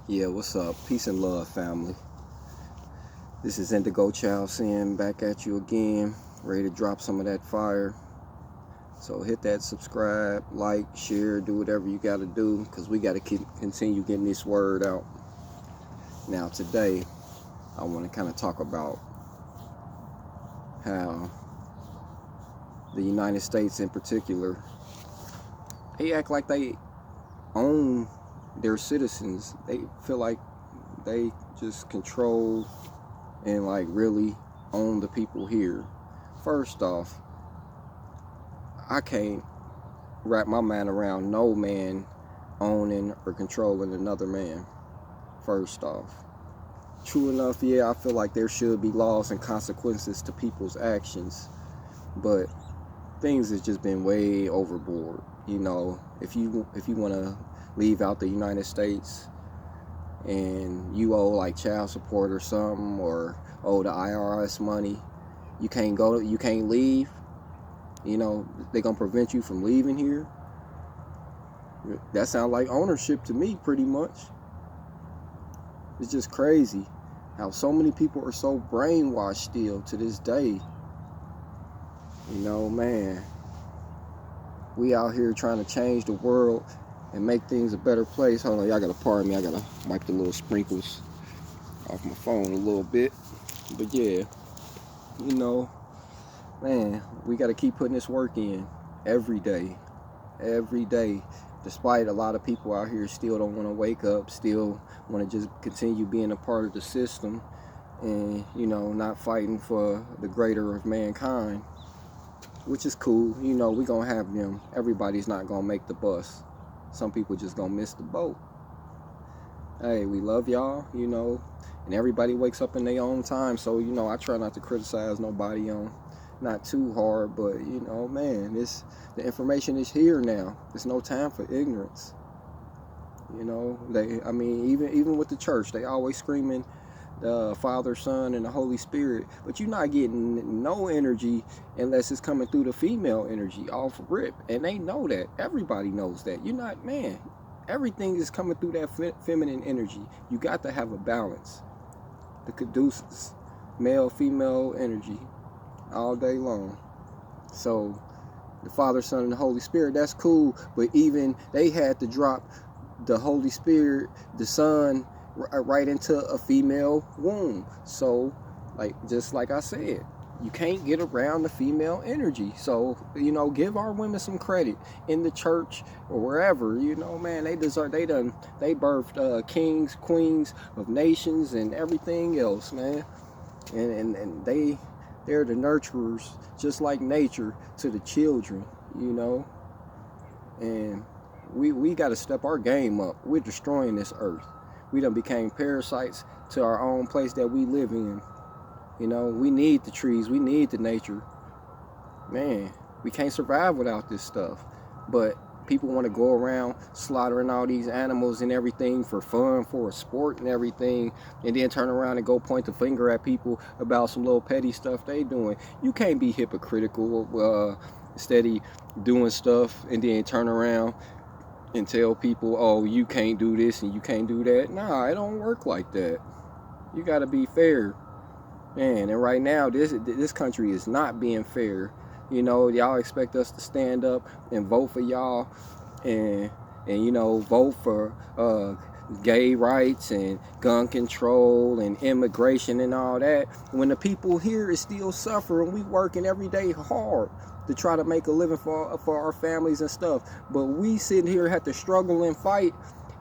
Yeah, what's up? Peace and love, family. This is Indigo Child Sin back at you again, ready to drop some of that fire. So hit that subscribe, like, share, do whatever you got to do, because we got to continue getting this word out. Now today, I want to kind of talk about how the United States in particular, they act like they own their citizens. They feel like they just control and like really own the people here. First off, I can't wrap my mind around no man owning or controlling another man. First off, true enough, yeah, I feel like there should be laws and consequences to people's actions, but things has just been way overboard. You know, if you want to leave out the United States and you owe like child support or something, or owe the IRS money, you can't leave. You know, they're gonna prevent you from leaving here. That sounds like ownership to me, pretty much. It's just crazy how so many people are so brainwashed still to this day. You know, man, we out here trying to change the world and make things a better place. Hold on, y'all gotta pardon me. I gotta wipe the little sprinkles off my phone a little bit. But yeah, you know, man, we gotta keep putting this work in every day. Despite a lot of people out here still don't want to wake up, still want to just continue being a part of the system and, you know, not fighting for the greater of mankind, which is cool. You know, we gonna have them. Everybody's not gonna make the bus. Some people just gonna miss the boat. Hey, we love y'all, you know, and everybody wakes up in their own time. So, you know, I try not to criticize nobody on not too hard, but you know, man, the information is here now. There's no time for ignorance. You know, even with the church, they always screaming the Father, Son, and the Holy Spirit, but you're not getting no energy unless it's coming through the female energy off rip, and they know that. Everybody knows that. You're not, man. Everything is coming through that feminine energy. You got to have a balance. The caduceus, male, female energy, all day long. So the Father, Son, and the Holy Spirit, that's cool, but even they had to drop the Holy Spirit, the Son, right into a female womb. So, like, just like I said, you can't get around the female energy. So, you know, give our women some credit in the church or wherever. You know, man, they deserve. They birthed kings, queens of nations, and everything else, man. And they're the nurturers, just like nature, to the children, you know. And we got to step our game up. We're destroying this earth. We done became parasites to our own place that we live in. You know, we need the trees. We need the nature. Man, we can't survive without this stuff. But people want to go around slaughtering all these animals and everything for fun, for a sport and everything, and then turn around and go point the finger at people about some little petty stuff they doing. You can't be hypocritical, steady doing stuff, and then turn around and tell people, oh, you can't do this and you can't do that. Nah, it don't work like that. You got to be fair. Man, and right now, this country is not being fair. You know, y'all expect us to stand up and vote for y'all and you know, vote for gay rights and gun control and immigration and all that, when the people here is still suffering. We working every day hard to try to make a living for our families and stuff, but we sitting here have to struggle and fight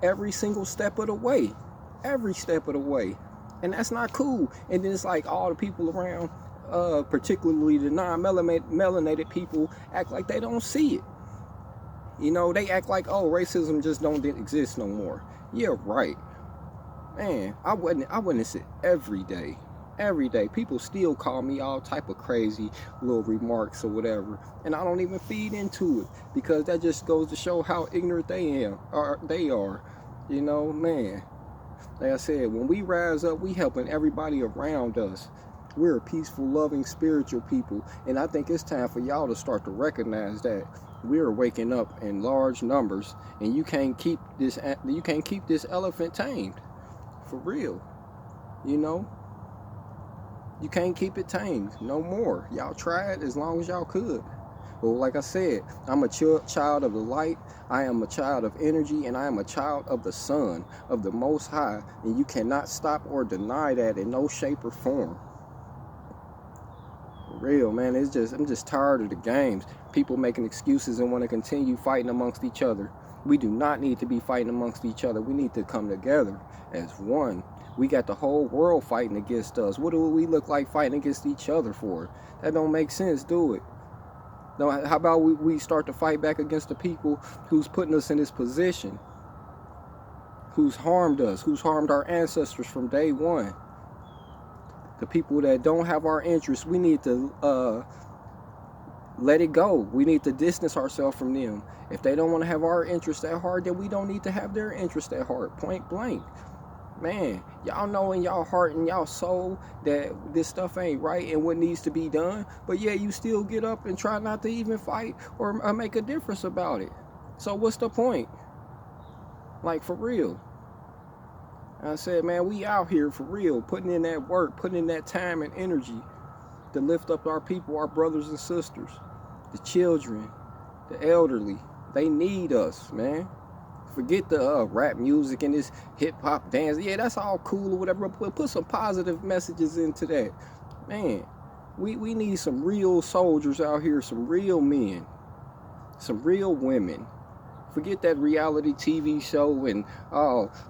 every single step of the way, and that's not cool. And then it's like all the people around, particularly the non-melanated people, act like they don't see it. You know, they act like, oh, racism just don't exist no more. Yeah, right. Man, I witness it every day. People still call me all type of crazy little remarks or whatever, and I don't even feed into it, because that just goes to show how ignorant they are. You know, man. Like I said, when we rise up, we helping everybody around us. We're a peaceful, loving, spiritual people, and I think it's time for y'all to start to recognize that we're waking up in large numbers, and you can't keep this elephant tamed. For real. You know, you can't keep it tamed no more. Y'all tried as long as y'all could. Well, like I said, I'm a child of the light. I am a child of energy, and I am a child of the sun, of the Most High. And you cannot stop or deny that in no shape or form. For real, man. I'm just tired of the games. People making excuses and want to continue fighting amongst each other. We do not need to be fighting amongst each other. We need to come together as one. We got the whole world fighting against us. What do we look like fighting against each other for? That don't make sense, do it? No, how about we start to fight back against the people who's putting us in this position, who's harmed us, who's harmed our ancestors from day one. The people that don't have our interests, we need to let it go. We need to distance ourselves from them. If they don't want to have our interests at heart, then we don't need to have their interests at heart, point blank. Man, y'all know in y'all heart and y'all soul that this stuff ain't right and what needs to be done, but yeah, you still get up and try not to even fight or make a difference about it. So what's the point? Like, for real. I said, man, we out here for real, putting in that work, putting in that time and energy to lift up our people, our brothers and sisters, the children, the elderly. They need us, man. Forget the rap music and this hip-hop dance. Yeah, that's all cool or whatever, but put some positive messages into that. Man, we need some real soldiers out here, some real men, some real women. Forget that reality TV show and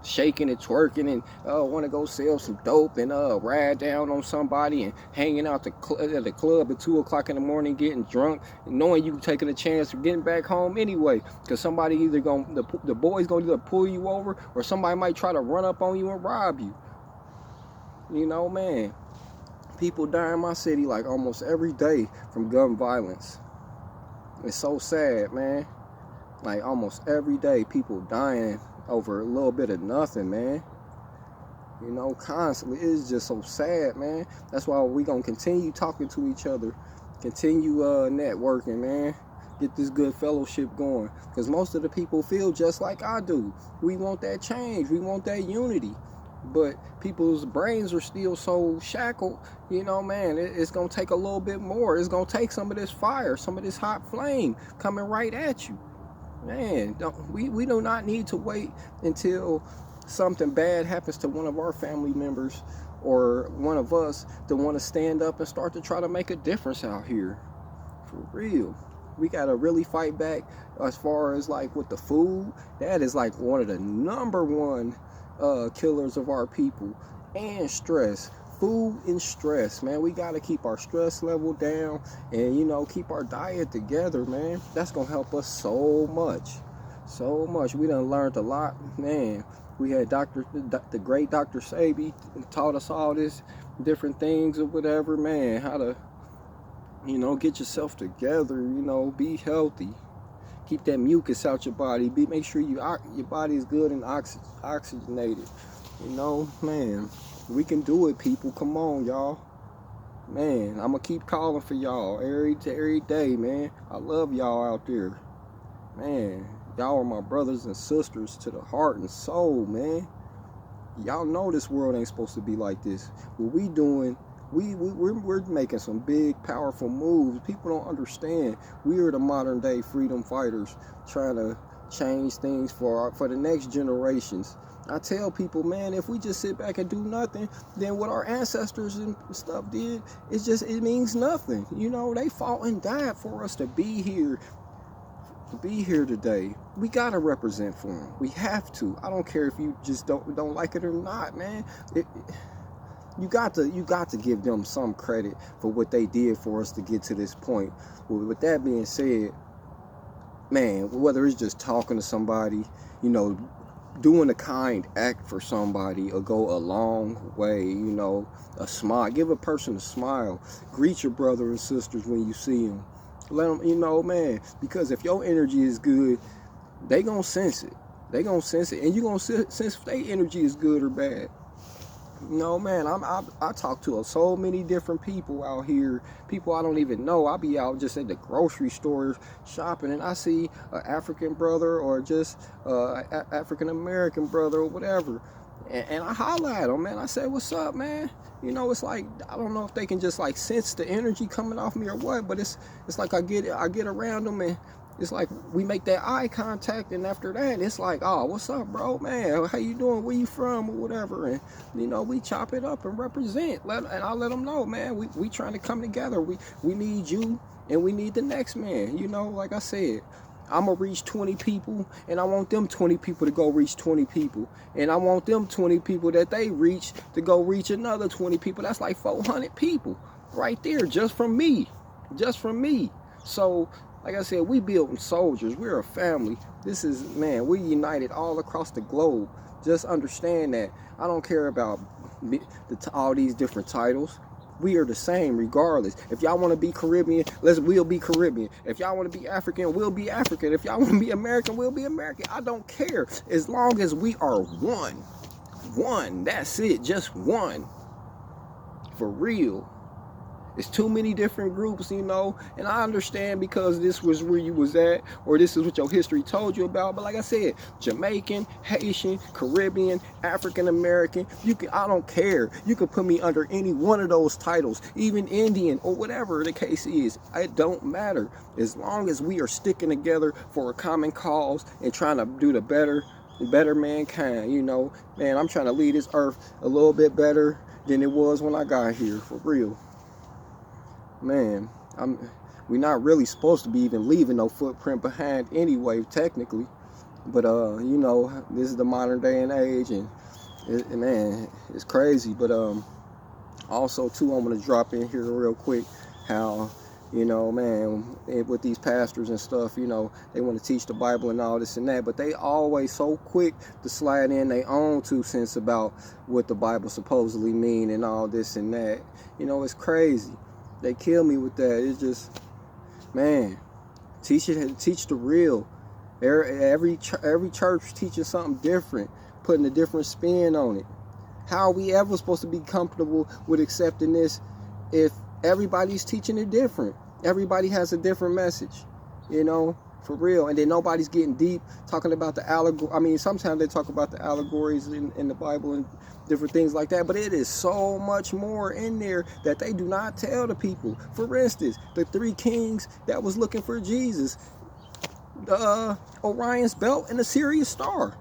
shaking and twerking and want to go sell some dope and ride down on somebody and hanging out at the club at 2 o'clock in the morning getting drunk and knowing you taking a chance of getting back home anyway, because somebody either the boys gonna either pull you over or somebody might try to run up on you and rob you. You know, man, people die in my city like almost every day from gun violence. It's so sad, man. Like almost every day, people dying over a little bit of nothing, man. You know, constantly. It's just so sad, man. That's why we gonna continue talking to each other, continue networking, man. Get this good fellowship going, because most of the people feel just like I do. We want that change. We want that unity. But people's brains are still so shackled, you know, man, it's going to take a little bit more. It's going to take some of this fire, some of this hot flame coming right at you. Man, we do not need to wait until something bad happens to one of our family members or one of us to want to stand up and start to try to make a difference out here. For real. We got to really fight back as far as like with the food. That is like one of the #1 killers of our people. And stress. Food and stress, man. We got to keep our stress level down and, you know, keep our diet together, man. That's going to help us so much. So much. We done learned a lot, man. We had the great Dr. Sabi taught us all this different things or whatever, man. How to, you know, get yourself together, you know, be healthy. Keep that mucus out your body. Make sure your body is good and oxygenated. You know, man. We can do it, people. Come on, y'all. Man, I'm going to keep calling for y'all every day, man. I love y'all out there. Man, y'all are my brothers and sisters to the heart and soul, man. Y'all know this world ain't supposed to be like this. What we doing, we're making some big, powerful moves. People don't understand. We are the modern day freedom fighters trying to change things for the next generations. I tell people, man, if we just sit back and do nothing, then what our ancestors and stuff did, it means nothing. You know, they fought and died for us to be here today. We gotta represent for them. We have to. I don't care if you just don't like it or not, man. You got to give them some credit for what they did for us to get to this point. Well, with that being said, man, whether it's just talking to somebody, you know, doing a kind act for somebody will go a long way. You know, a smile, give a person a smile, greet your brother and sisters when you see them, let them, you know, man, because if your energy is good, they gonna sense it, and you gonna sense if their energy is good or bad. You know, man, I talk to so many different people out here, people I don't even know. I'll be out just at the grocery store shopping, and I see an African brother or just African American brother or whatever, And I holler at them, man. I said, what's up, man? You know, it's like, I don't know if they can just like sense the energy coming off me or what, but it's like I get around them, and it's like we make that eye contact, and after that it's like, oh, what's up, bro, man, how you doing, where you from, or whatever. And you know, we chop it up and represent, and I let them know, man, we trying to come together. We need you, and we need the next man. You know, like I said, I'm going to reach 20 people, and I want them 20 people to go reach 20 people. And I want them 20 people that they reach to go reach another 20 people. That's like 400 people right there, just from me. Just from me. So, like I said, we building soldiers. We're a family. This is, man, we're united all across the globe. Just understand that. I don't care about all these different titles. We are the same regardless. If y'all want to be Caribbean, we'll be Caribbean. If y'all want to be African, we'll be African. If y'all want to be American, we'll be American. I don't care. As long as we are one. One. That's it. Just one. For real. It's too many different groups, you know, and I understand because this was where you was at, or this is what your history told you about. But like I said, Jamaican, Haitian, Caribbean, African American, I don't care. You can put me under any one of those titles, even Indian or whatever the case is. It don't matter. As long as we are sticking together for a common cause and trying to do the better mankind, you know. Man, I'm trying to leave this earth a little bit better than it was when I got here, for real. Man, we're not really supposed to be even leaving no footprint behind anyway, technically. But you know, this is the modern day and age, and man, it's crazy. But also too, I'm gonna drop in here real quick how, you know, man, with these pastors and stuff, you know, they want to teach the Bible and all this and that, but they always so quick to slide in their own 2 cents about what the Bible supposedly mean and all this and that. You know, it's crazy. They kill me with that. It's just, man, teach the real. Every church teaching something different, putting a different spin on it. How are we ever supposed to be comfortable with accepting this if everybody's teaching it different? Everybody has a different message, you know, for real. And then nobody's getting deep talking about the allegory. I mean, sometimes they talk about the allegories in the Bible and different things like that, but it is so much more in there that they do not tell the people. For instance, the 3 kings that was looking for Jesus, the Orion's belt and the Sirius star.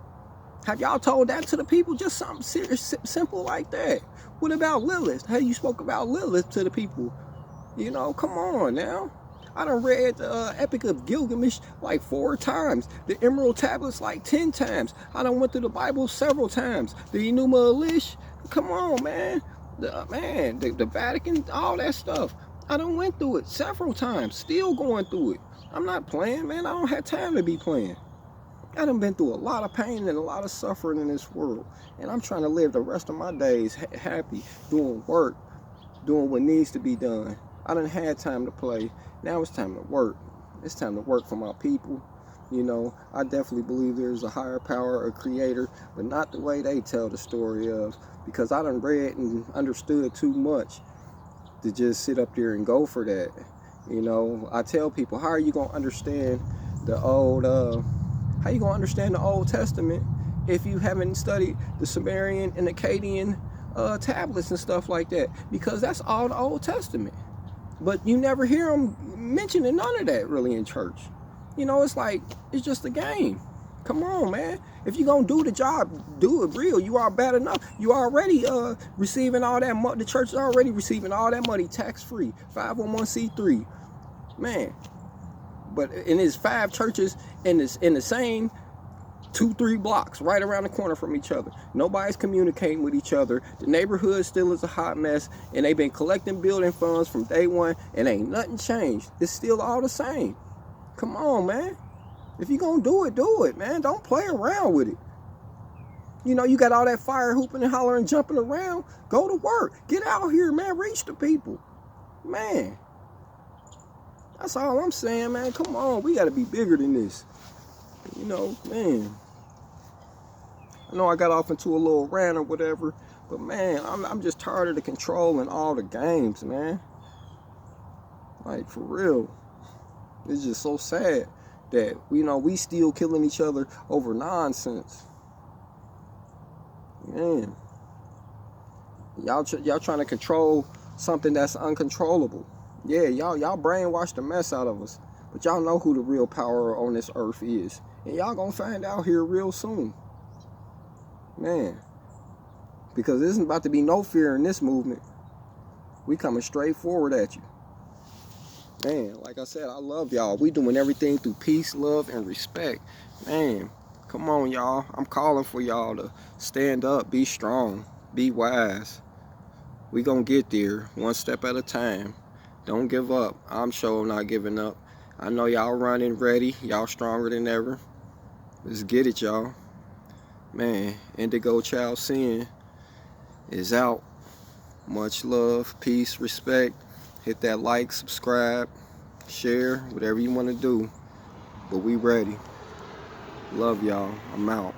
Have y'all told that to the people? Just something serious, simple like that. What about Lilith? How you spoke about Lilith to the people? You know, come on now. I done read the Epic of Gilgamesh like 4 times. The Emerald Tablets like 10 times. I done went through the Bible several times. The Enuma Elish, come on, man. The Vatican, all that stuff. I done went through it several times. Still going through it. I'm not playing, man. I don't have time to be playing. I done been through a lot of pain and a lot of suffering in this world. And I'm trying to live the rest of my days happy, doing work, doing what needs to be done. I done had time to play. Now it's time to work. It's time to work for my people. You know, I definitely believe there's a higher power, a creator, but not the way they tell the story of. Because I done read and understood too much to just sit up there and go for that. You know, I tell people, how are you going to understand the old, how you going to understand the Old Testament if you haven't studied the Sumerian and Akkadian tablets and stuff like that? Because that's all the Old Testament. But you never hear them mentioning none of that really in church. You know, it's like, it's just a game. Come on, man. If you're going to do the job, do it real. You are bad enough. You already receiving all that money. The church is already receiving all that money tax-free. 501c3. Man. But in his 5 churches in the same 2-3 blocks right around the corner from each other. Nobody's communicating with each other. The neighborhood still is a hot mess, and they've been collecting building funds from day one, and ain't nothing changed. It's still all the same. Come on, man. If you're gonna do it, man. Don't play around with it. You know, you got all that fire hooping and hollering, jumping around. Go to work. Get out here, man. Reach the people. Man. That's all I'm saying, man. Come on. We gotta be bigger than this. You know, man. I know I got off into a little rant or whatever, but man, I'm just tired of the control and all the games, man. Like, for real. It's just so sad that, you know, we still killing each other over nonsense. Man, y'all trying to control something that's uncontrollable. Yeah, y'all brainwash the mess out of us. But y'all know who the real power on this earth is. And y'all gonna find out here real soon. Man. Because there isn't about to be no fear in this movement. We coming straight forward at you. Man, like I said, I love y'all. We doing everything through peace, love, and respect. Man, come on, y'all. I'm calling for y'all to stand up, be strong, be wise. We gonna get there one step at a time. Don't give up. I'm sure not giving up. I know y'all running ready. Y'all stronger than ever. Let's get it, y'all. Man, Indigo Child Sin is out. Much love, peace, respect. Hit that like, subscribe, share, whatever you want to do. But we ready. Love y'all. I'm out.